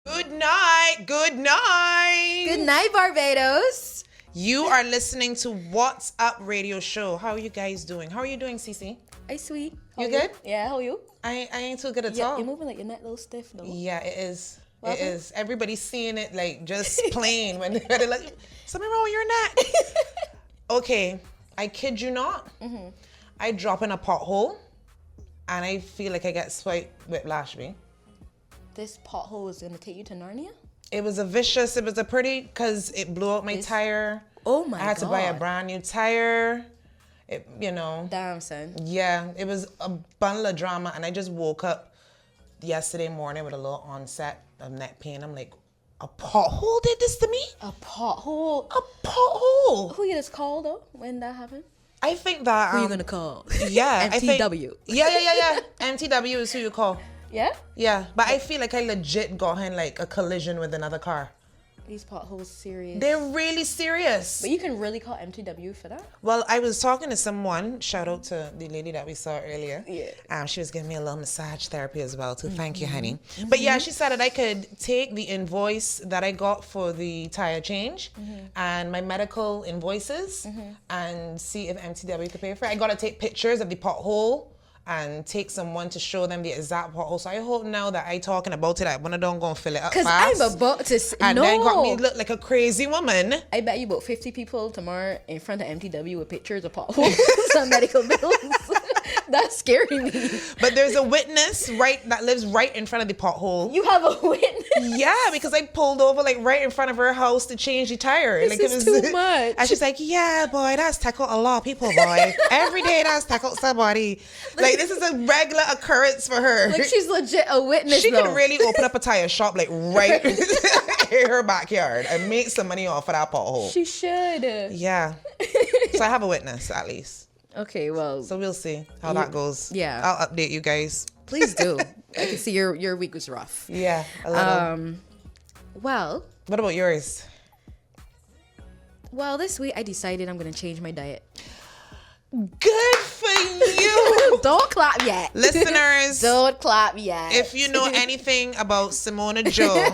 Good night. Good night. Good night, Barbados. You are listening to What's Up Radio Show. How are you guys doing? How are you doing, Cece? Hey, sweet. You good? Yeah, how are you? I ain't too good at Yeah, all. you're moving like your neck a little stiff, though. Yeah, it is. What It happened? is. Everybody's seeing it like just plain when they're like, something wrong with your neck. Okay, I kid you not. Mm-hmm. I drop in a pothole and I feel like I get swipe with Ashby. This pothole is going to take you to Narnia? It was a pretty, because it blew out my tire. Oh, my God. I had to buy a brand new tire. Damn, son. Yeah, it was a bundle of drama, and I just woke up yesterday morning with a little onset of neck pain. I'm like, a pothole did this to me? A pothole? A pothole? Who you just called, though, when that happened? I think that... Who you going to call? Yeah. MTW. Yeah. MTW is who you call. Yeah? Yeah, but I feel like I legit got in like a collision with another car. These potholes serious. They're really serious. But you can really call MTW for that? Well, I was talking to someone, shout out to the lady that we saw earlier. Yeah. She was giving me a little massage therapy as well too. Thank you, honey. But yeah, she said that I could take the invoice that I got for the tire change and my medical invoices and see if MTW could pay for it. I got to take pictures of the pothole and take someone to show them the exact pothole. So I hope now that I talking about it, I wanna don't go and fill it up Because fast. I'm about to... And then got me look like a crazy woman. I bet you about 50 people tomorrow in front of MTW with pictures of potholes and medical bills. That's scaring me. But there's a witness that lives right in front of the pothole. You have a witness? Yeah, because I pulled over like right in front of her house to change the tire. This like is too much. And she's like, yeah, boy, that's tackled a lot of people, boy. Every day that's tackled somebody. Like this is a regular occurrence for her. Like she's legit a witness. She though. could really open up a tire shop like right in her backyard and make some money off of that pothole. She should. Yeah. So I have a witness at least. Okay, well. So we'll see how that goes. Yeah. I'll update you guys. Please do. I can see your week was rough. Yeah, a little. Well, What about yours? this week I decided I'm going to change my diet. Good for you. Don't clap yet. Listeners, Don't clap yet. if you know anything about Simona Joe,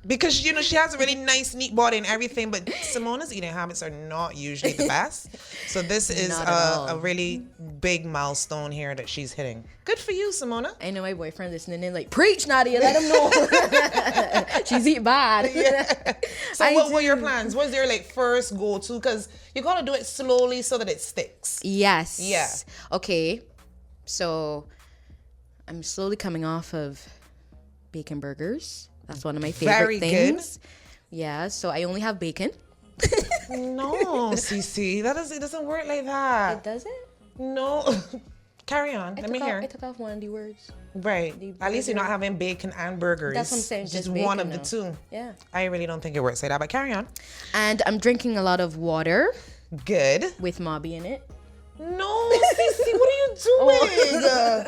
because she has a really nice, neat body and everything, but Simona's eating habits are not usually the best. So this is Not at all. a really big milestone here that she's hitting. Good for you, Simona. I know my boyfriend listening in like, preach, Nadia, let him know. She's eating bad. Yeah. So what were your plans? What's your like first go-to? Because you got to do it slowly so that it sticks. Yes. Yeah. Okay. So I'm slowly coming off of bacon burgers. That's one of my favorite Very things. Yeah. So I only have bacon. No, Cece, it doesn't work like that. It doesn't? No. Carry on. Let me hear. I took off one of the words. Right. The At least you're not burger. having bacon and burgers. That's what I'm saying, Just just one of bacon the now. two. Yeah. I really don't think it works like that, but carry on. And I'm drinking a lot of water Good. with Mobby in it. No, Cece, what are you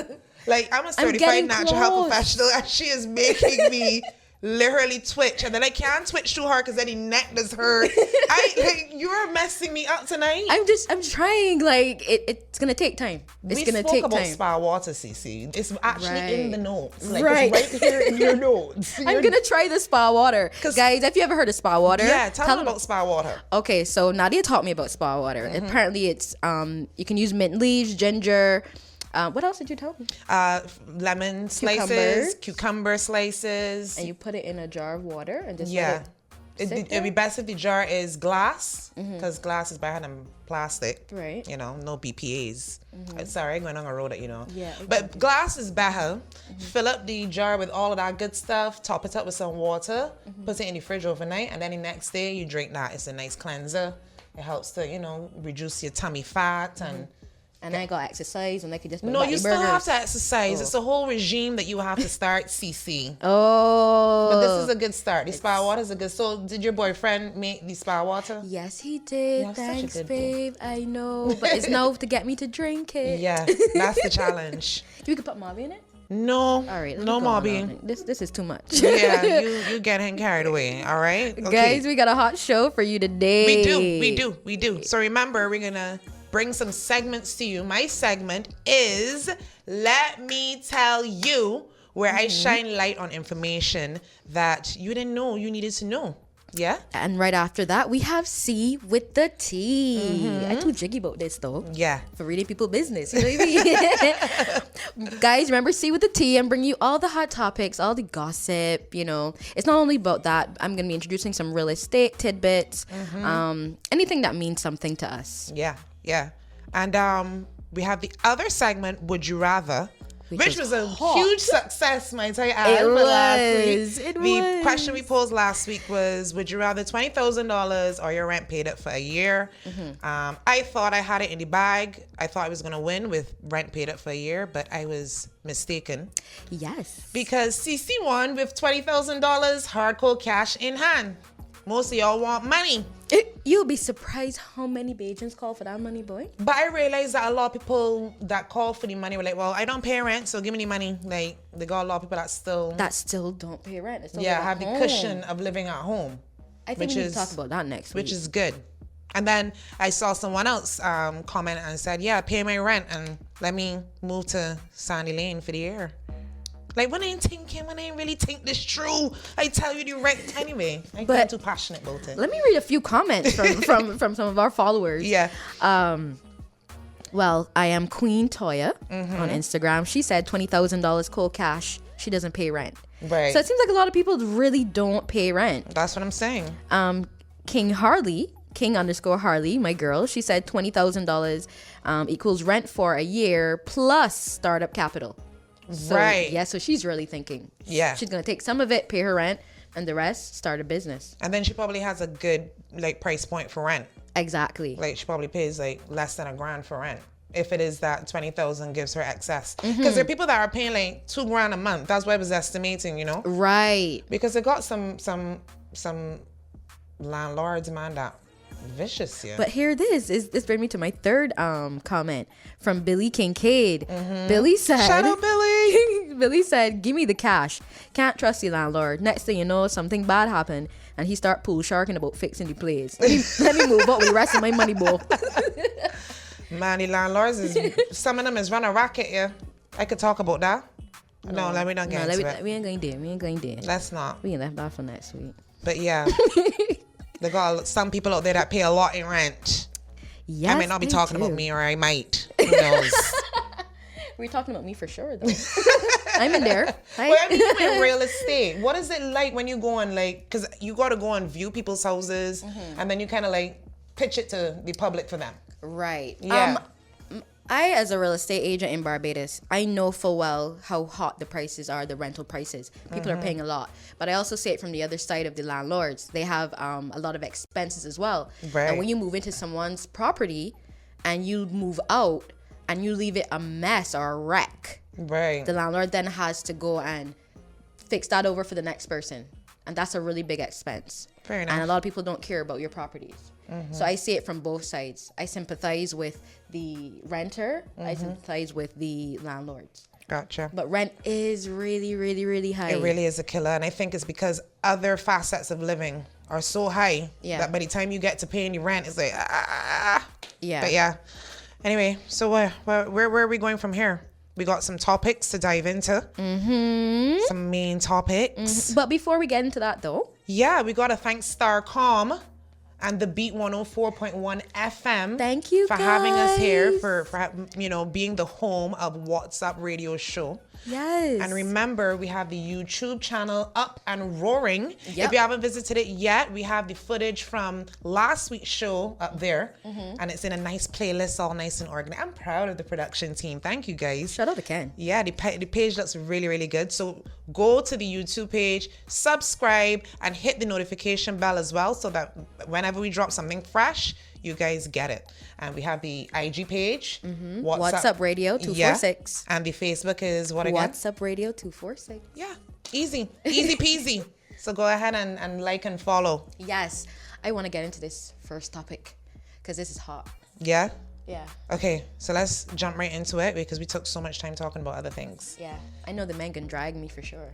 doing? Like, I'm a certified getting natural health close. professional, and she is making me literally twitch. And then I can't twitch too hard because then the neck does hurt. You're messing me up tonight. I'm trying. Like it's gonna take time. It's We gonna spoke take about time. spa water, Cece. It's actually in the notes. Like, Right. It's right here in your notes. I'm gonna try the spa water, guys. Have you ever heard of spa water? Yeah, tell them about spa water. Okay, so Nadia taught me about spa water. Apparently, it's you can use mint leaves, ginger. What else did you tell me? Lemon slices, Cucumbers. cucumber slices. And you put it in a jar of water and just Yeah. let it sit It'd be there? best if the jar is glass, because glass is better than plastic. Right. No BPAs. Sorry, I'm going on a road that Yeah, But glass is better. Fill up the jar with all of that good stuff, top it up with some water, put it in the fridge overnight, and then the next day you drink that. It's a nice cleanser. It helps to, reduce your tummy fat And I got exercise, and I could just No, you still burgers. have to exercise. It's a whole regime that you have to start, CC. Oh, But this is a good start. The spa water is a good. So, did your boyfriend make the spa water? yes, he did. You have such a Thanks, good boy. babe. I know, but it's now to get me to drink it. Yeah, that's the challenge. You could put Mobby in it. No, All right, let no, me go on Mobby. now. This is too much. Yeah, you getting carried away. All right, okay. Guys, we got a hot show for you today. We do. So remember, we're gonna bring some segments to you. My segment is Let Me Tell You where I shine light on information that you didn't know you needed to know. Yeah. And right after that, we have C with the T. I'm too jiggy about this though. Yeah. For reading people business. You know what I mean? Guys, remember C with the T and bring you all the hot topics, all the gossip, you know. It's not only about that. I'm going to be introducing some real estate tidbits. Anything that means something to us. Yeah. Yeah. And we have the other segment, Would You Rather? Which was a huge success, might I add, for last week. The question we posed last week was, would you rather $20,000 or your rent paid up for a year? I thought I had it in the bag. I thought I was going to win with rent paid up for a year, but I was mistaken. Yes. Because CC won with $20,000 hardcore cash in hand. Most of y'all want money. You'll be surprised how many Bajans call for that money, boy. But I realized that a lot of people that call for the money were like, well, I don't pay rent, so give me the money. Like, they got a lot of people that still don't pay rent. Have the cushion of living at home. I think we need to talk about that next week. Which is good. And then I saw someone else comment and said, yeah, pay my rent and let me move to Sandy Lane for the year. Like, when I ain't really think this true, I tell you the rent anyway. I'm too passionate about it. Let me read a few comments from some of our followers. Yeah. Well, I am Queen Toya on Instagram. She said $20,000 cold cash. She doesn't pay rent. Right. So it seems like a lot of people really don't pay rent. That's what I'm saying. King _Harley, my girl, she said $20,000 equals rent for a year plus startup capital. So, right. Yeah, so she's really thinking. Yeah. She's going to take some of it, pay her rent, and the rest, start a business. And then she probably has a good, like, price point for rent. Exactly. Like, she probably pays, like, less than $1,000 for rent. If it is that 20,000 gives her excess. Because there are people that are paying, like, $2,000 a month. That's what I was estimating, you know? Right. Because they got some landlords, man, that vicious, yeah. But here this brings me to my third comment from Billy Kincaid. Billy said, shout out Billy. Billy said, give me the cash, can't trust the landlord. Next thing you know, something bad happened and he start pool sharking about fixing the place. Let me move up with the rest of my money, boy. Man, the landlords some of them is run a racket, yeah. I could talk about that. No, let me not get into it. We ain't going there. Let's not. We can left that for next week. But yeah. They got some people out there that pay a lot in rent. Yes, I might not be talking about me, or I might. Who knows? We're talking about me for sure, though. I'm in there. Well, I mean, you're in real estate. What is it like when you go on, like, because you got to go and view people's houses, and then you kind of like pitch it to the public for them. Right. Yeah. I, as a real estate agent in Barbados, I know full well how hot the prices are, the rental prices. People are paying a lot. But I also see it from the other side of the landlords. They have a lot of expenses as well. Right. And when you move into someone's property and you move out and you leave it a mess or a wreck, right, the landlord then has to go and fix that over for the next person. And that's a really big expense. Fair enough. And a lot of people don't care about your properties. So I see it from both sides. I sympathize with the renter. I sympathize with the landlords. Gotcha. But rent is really, really, really high. It really is a killer. And I think it's because other facets of living are so high that by the time you get to paying the rent, it's like, Yeah. But yeah. Anyway, so where are we going from here? We got some topics to dive into. Some main topics. But before we get into that, though. Yeah, we got to thank Starcom and the Beat 104.1 FM. Thank you for having us here, for being the home of What's Up radio show. Yes. And remember, we have the YouTube channel up and roaring. Yep. If you haven't visited it yet, we have the footage from last week's show up there. And it's in a nice playlist, all nice and organized. I'm proud of the production team. Thank you, guys. Shout out to Ken. Yeah, the page looks really, really good. So go to the YouTube page, subscribe, and hit the notification bell as well, so that whenever we drop something fresh, you guys get it. And we have the IG page, What's Up Radio 246. Yeah. And the Facebook is what again? What's Up Radio 246. Yeah, easy peasy. So go ahead and like and follow. Yes, I want to get into this first topic because this is hot. Yeah? Yeah. Okay, so let's jump right into it because we took so much time talking about other things. Yeah, I know the men can drag me for sure.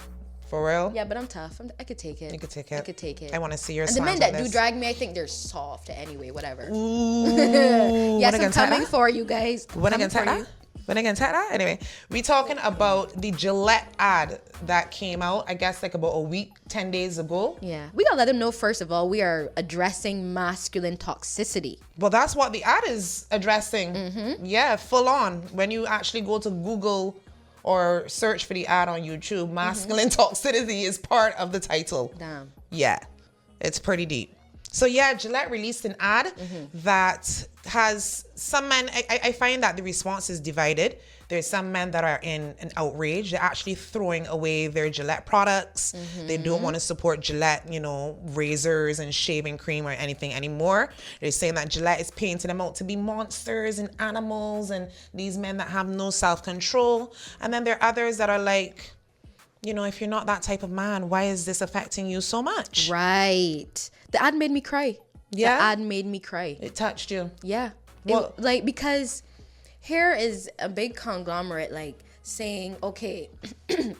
For real? Yeah, but I'm tough. I could take it. You could take it. I could take it. I want to see your And the men that do drag me, I think they're soft anyway, whatever. Ooh. Yes, I'm coming for you guys. When again, But again, anyway, we talking about the Gillette ad that came out, I guess like about a week, 10 days ago. Yeah. We gotta let them know, first of all, we are addressing masculine toxicity. Well, that's what the ad is addressing. Yeah, full on. When you actually go to Google or search for the ad on YouTube, masculine toxicity is part of the title. Damn. Yeah, it's pretty deep. So yeah, Gillette released an ad that has some men, I find that the response is divided. There's some men that are in an outrage. They're actually throwing away their Gillette products. They don't want to support Gillette, razors and shaving cream or anything anymore. They're saying that Gillette is painting them out to be monsters and animals and these men that have no self-control. And then there are others that are like, if you're not that type of man, why is this affecting you so much? Right. The ad made me cry. Yeah? The ad made me cry. It touched you. Yeah. Well- Because here is a big conglomerate saying, okay,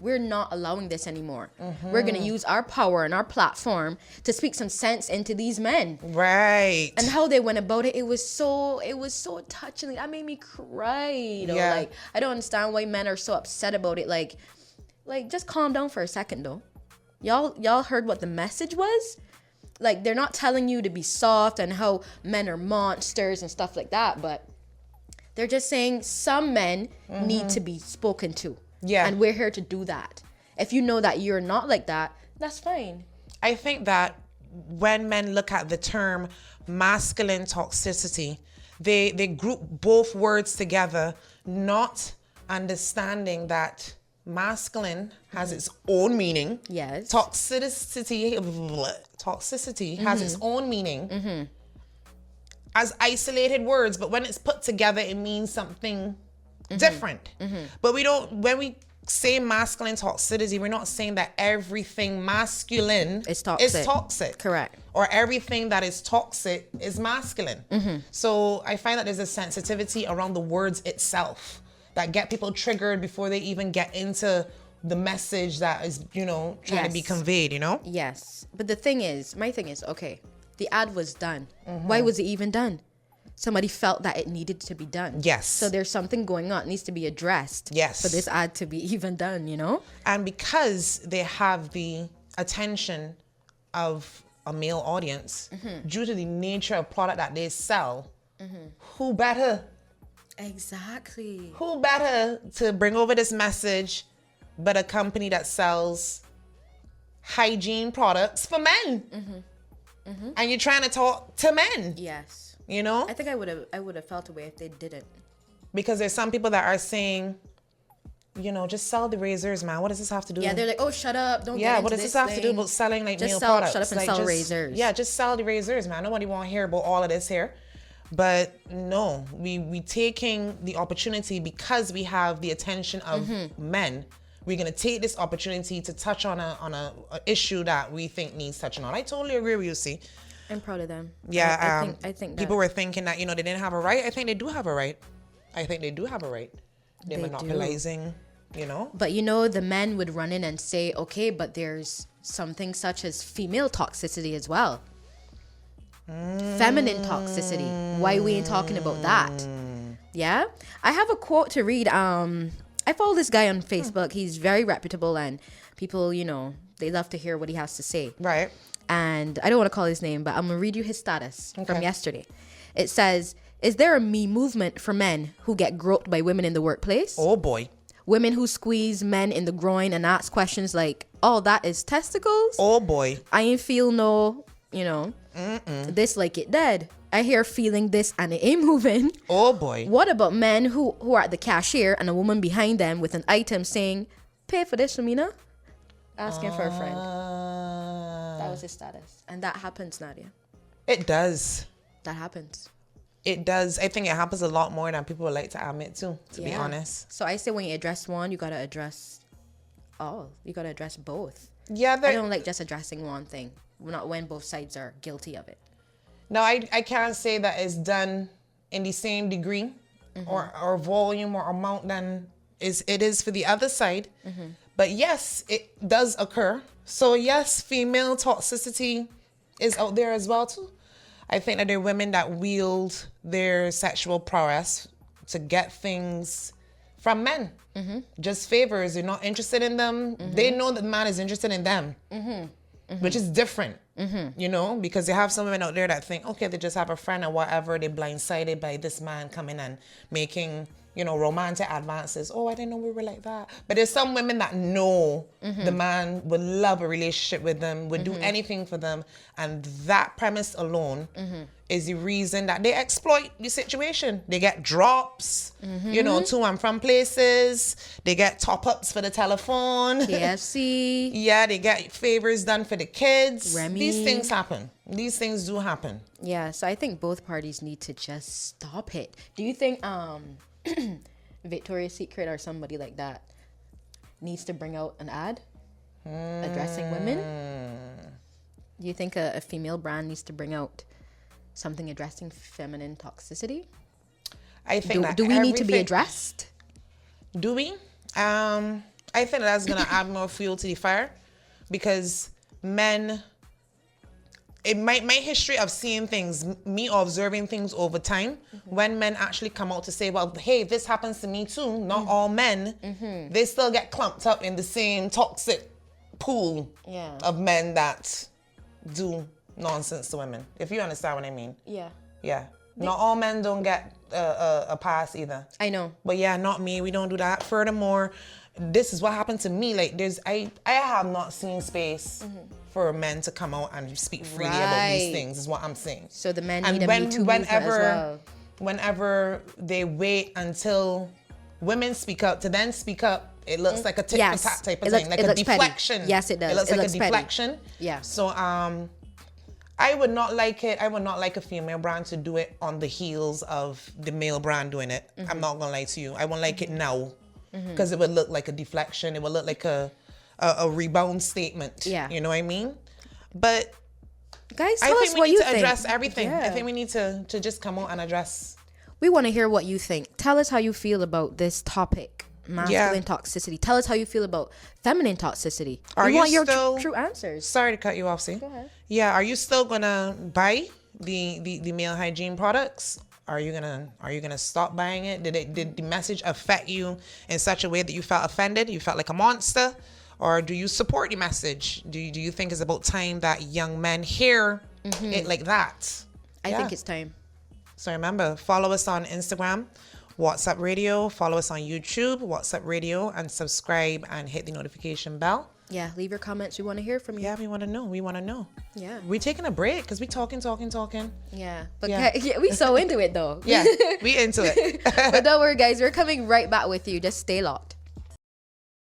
we're not allowing this anymore. We're going to use our power and our platform to speak some sense into these men. Right. And how they went about it, it was so touching. That made me cry. Yeah. I don't understand why men are so upset about it. Like just calm down for a second though. Y'all heard what the message was? They're not telling you to be soft and how men are monsters and stuff like that, but they're just saying some men need to be spoken to. Yeah. And we're here to do that. If you know that you're not like that, that's fine. I think that when men look at the term masculine toxicity, they group both words together, not understanding that masculine has its own meaning. Yes. Toxicity has its own meaning as isolated words, but when it's put together, it means something different. But when we say masculine toxicity, we're not saying that everything masculine It's toxic. is toxic. Correct. Or everything that is toxic is masculine. So I find that there's a sensitivity around the words itself that get people triggered before they even get into the message that is, trying to be conveyed, Yes. But my thing is, okay, the ad was done. Why was it even done? Somebody felt that it needed to be done. Yes. So there's something going on. It needs to be addressed. Yes. For this ad to be even done, And because they have the attention of a male audience, due to the nature of product that they sell, who better Exactly. to bring over this message but a company that sells hygiene products for men? And you're trying to talk to men. Yes. I think I would have felt a way if they didn't. Because there's some people that are saying, just sell the razors, man. What does this have to do? Yeah, they're like, oh, shut up. Don't get into what does this have to do about selling male products? Shut up and sell razors. Yeah, just sell the razors, man. Nobody want to hear about all of this here. But no, we taking the opportunity because we have the attention of men. We're gonna take this opportunity to touch on a issue that we think needs touching on. I totally agree with you. See, I'm proud of them. Yeah, I think people were thinking that they didn't have a right. I think they do have a right. They're monopolizing. But the men would run in and say, okay, but there's something such as female toxicity as well. Feminine toxicity. Why we ain't talking about that? Yeah. I have a quote to read. I follow this guy on Facebook. He's very reputable and people, they love to hear what he has to say. Right. And I don't want to call his name, but I'm going to read you his status from yesterday. It says, is there a me movement for men who get groped by women in the workplace? Oh boy. Women who squeeze men in the groin and ask questions like, oh, that is testicles? Oh boy. I ain't feel no, this like it dead. I hear feeling this and it ain't moving. Oh boy. What about men who are at the cashier and a woman behind them with an item saying, pay for this, Shamina? Asking for a friend. That was his status. And that happens, Nadia. It does. That happens. It does. I think it happens a lot more than people would like to admit to be honest. So I say when you address one, you got to address all. You got to address both. Yeah. I don't like just addressing one thing. Not when both sides are guilty of it. No, I can't say that it's done in the same degree or volume or amount than it is for the other side. But yes, it does occur. So yes, female toxicity is out there as well too. I think that there are women that wield their sexual prowess to get things from men. Just favors. You're not interested in them. They know that the man is interested in them, which is different, you know, because you have some women out there that think, okay, they just have a friend or whatever. They're blindsided by this man coming and making, you know, romantic advances. Oh, I didn't know we were like that. But there's some women that know the man would love a relationship with them, would do anything for them. And that premise alone is the reason that they exploit the situation. They get drops, you know, to and from places. They get top-ups for the telephone. KFC. Yeah, they get favors done for the kids. Remy. These things happen. These things do happen. Yeah, so I think both parties need to just stop it. Do you think Victoria's Secret or somebody like that needs to bring out an ad addressing women? Do you think a female brand needs to bring out something addressing feminine toxicity? I think do we need to be addressed? Do we? I think that's gonna add more fuel to the fire, because men, in my history of seeing things, me observing things over time, when men actually come out to say, well, hey, this happens to me too, not all men, they still get clumped up in the same toxic pool of men that do nonsense to women, if you understand what I mean. Yeah. Not all men don't get a pass either. I know. But yeah, not me. We don't do that. Furthermore, this is what happened to me. Like, I have not seen space for men to come out and speak freely about these things, is what I'm saying. So the men need a Me Too movement as well. Whenever they wait until women speak up to then speak up, it looks like a tit for tat type of thing, like a deflection. Petty. Yes, it does. It looks like a deflection. Yeah. So I would not like it. I would not like a female brand to do it on the heels of the male brand doing it. I'm not gonna lie to you. I won't like it now, because it would look like a deflection. It would look like a rebound statement. Yeah. You know what I mean? But guys, I tell think us we what need you to think. address everything. Yeah. I think we need to just come out and address. We want to hear what you think. Tell us how you feel about this topic, masculine toxicity. Tell us how you feel about feminine toxicity. We want your true answers. Sorry to cut you off, see? Go ahead. Yeah, are you still gonna buy the male hygiene products? Are you gonna stop buying it? Did the message affect you in such a way that you felt offended? You felt like a monster? Or do you support the message? Do you think it's about time that young men hear it like that? I think it's time. So remember, follow us on Instagram, WhatsApp Radio. Follow us on YouTube, WhatsApp Radio, and subscribe and hit the notification bell. Yeah, leave your comments. We want to hear from you. Yeah, we want to know. Yeah. We're taking a break because we're talking. Yeah. But we so into it though. Yeah, we into it. But don't worry, guys. We're coming right back with you. Just stay locked.